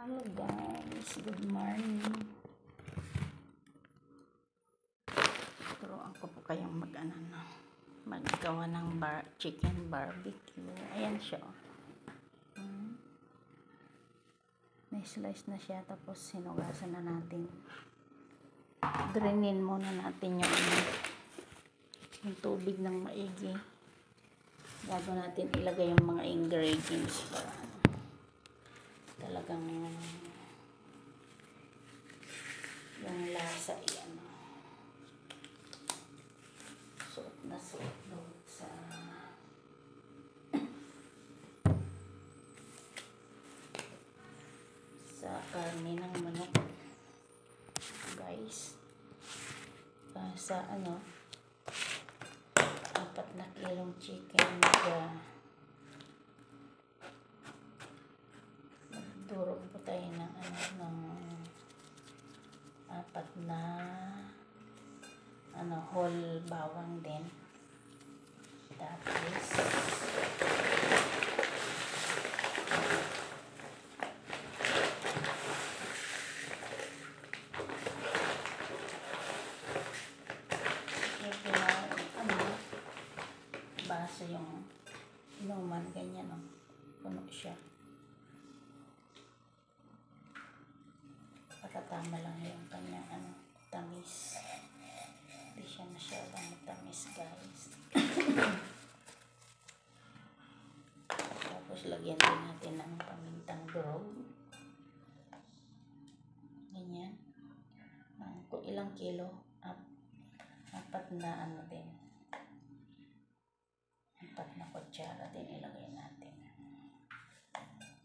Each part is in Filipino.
Hello guys, good morning. Turuan ko po kayong maggawa ng chicken barbecue. Ayan siya. Na-slice na siya, tapos sinugasan na natin. Drainin muna natin yung tubig ng maigi. Bago natin ilagay yung mga ingredients para talagang yung lasa yan. Suot na suot doon sa karne ng manok, guys. Sa 4 na kilong chicken, durog po tayo ng ng 4 na whole bawang din. Tapos baso yung inuman, ganyan, puno siya. Pakatama lang yung kanyang tamis. Hindi siya masyadong matamis, guys. Tapos lagyan din natin ng pamintang durog. Ganyan. Kung ilang kilo, 4 na din. 4 na kutsara din ilagay natin.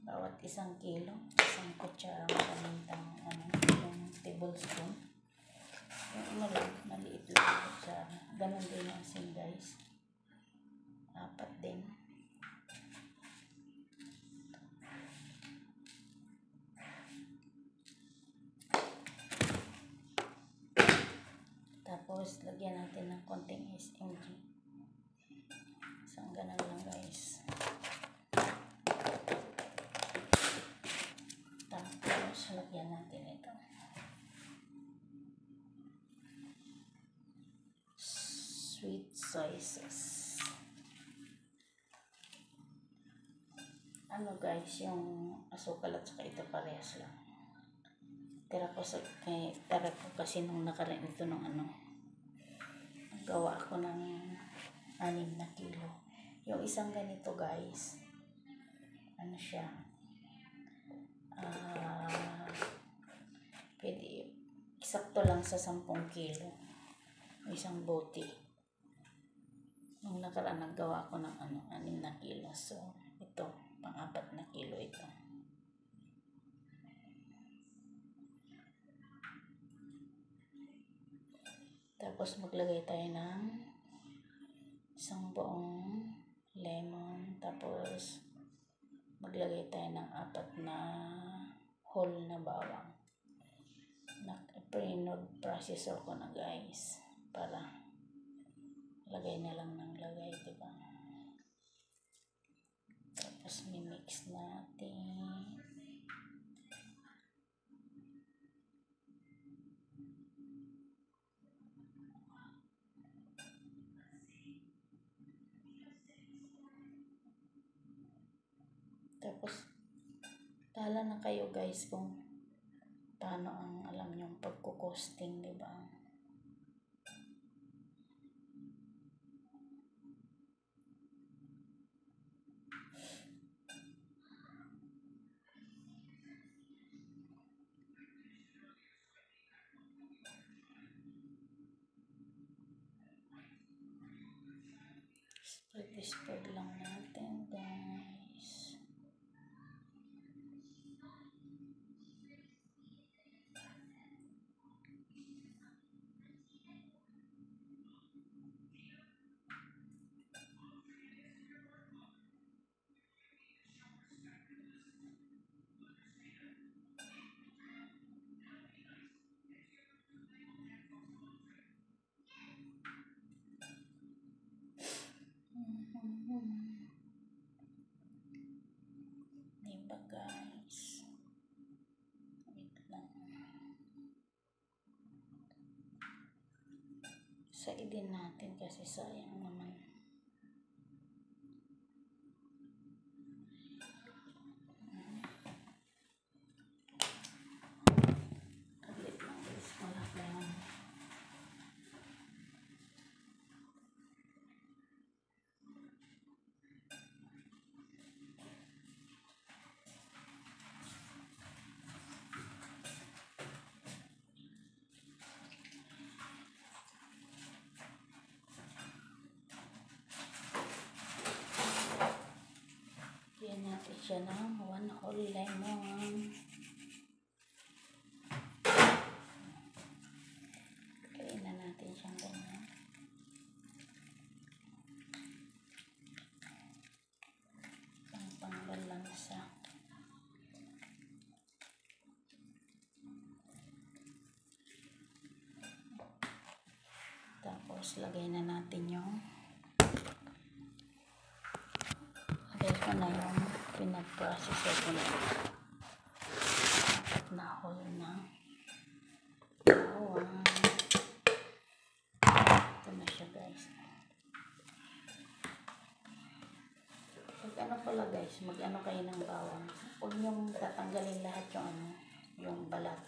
Bawat 1 kilo, 1 kutsara ng pamintang yung tablespoon. Yung maliit lang kutsara. Ganun din yung asin, guys. 4 din. Tapos lagyan natin ng konting SMG. Isang ganun lang, guys. Tapos lagyan natin ito. Sweet soy sauce. Guys, yung asukal at saka ito parehas lang. Tira ko kasi nung nakaraan ito nung gawa ako ng 6 na kilo. Yung isang ganito, guys, siya, pwede, eksakto lang sa 10 kilo. Isang bote. Nung nakaraan naggawa ako ng 6 na kilo. So, ito, pang 4 na kilo ito. Tapos maglagay tayo ng 1 buong lemon. Tapos maglagay tayo ng 4 na whole na bawang. Pre-processor ko na, guys, para lagay na lang ng lagay, diba? Tapos mimix natin. Tapos tala na kayo, guys, kung paano alam yung pagkukosting, diba? Spread lang natin, guys. Diba, guys? Saidin natin kasi sayang naman. Kalit lang guys, wala pa yan. Yan natin siya ng 1 whole lemon. Kainin natin siyang ganyan. Pangbalansa. Tapos lagay na natin yung ko na yung pinag-process ko na whole na bawang. Ito na siya guys. Mag-ano pala guys, mag-ano kayo ng bawang. Huwag niyong tatanggalin lahat yung ano, yung balat.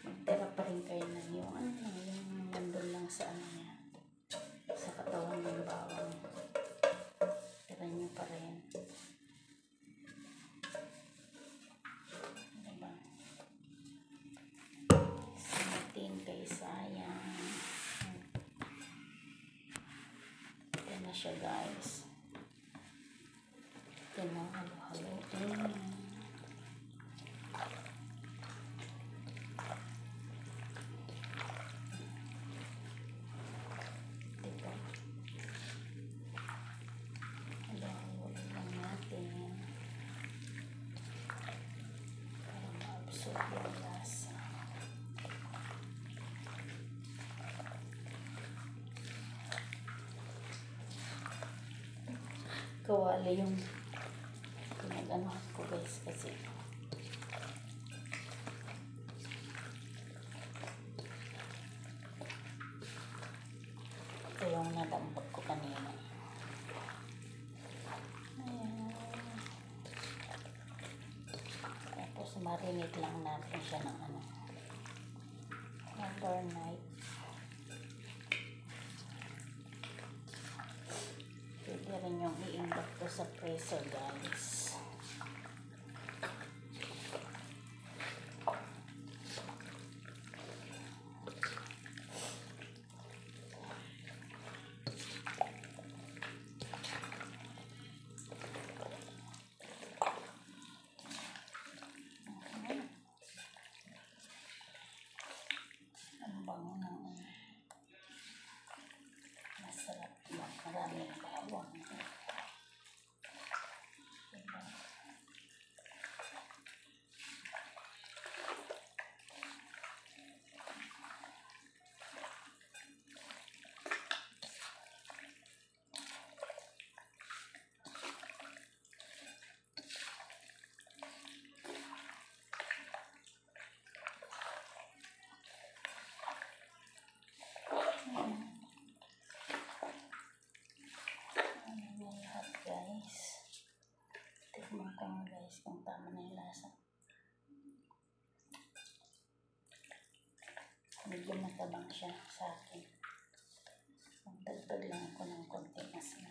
Magtira pa rin kayo na yung ano, yung nandun lang sa ano niya, sa katawan ng bawang. Tira niyo pa rin. Diba? Sinatin kay sayang. Ito na siya guys. Ito na, halo-halo. Yung lasa. Kawali yung pinag-ano ko guys kasi ito yung nadambot ko kanina. Marinate lang natin siya ng ano, overnight. Pwede rin yung i-imbak ko sa freezer guys. Masarap na maraming bawang. Tikman ko nga guys kung tama na yung lasa. Medyo matabang siya sa akin. Magdagdag lang ako ng konting asin.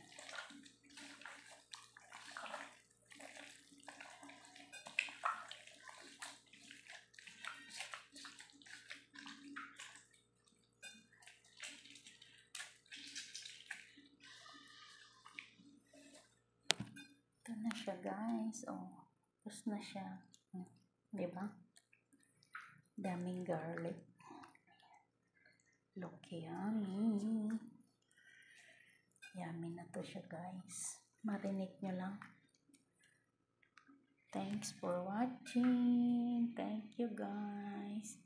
Ito na siya guys. Oh, tapos na siya. Diba? Daming garlic. Look, yummy. Yummy na to siya guys. Marinate nyo lang. Thanks for watching. Thank you guys.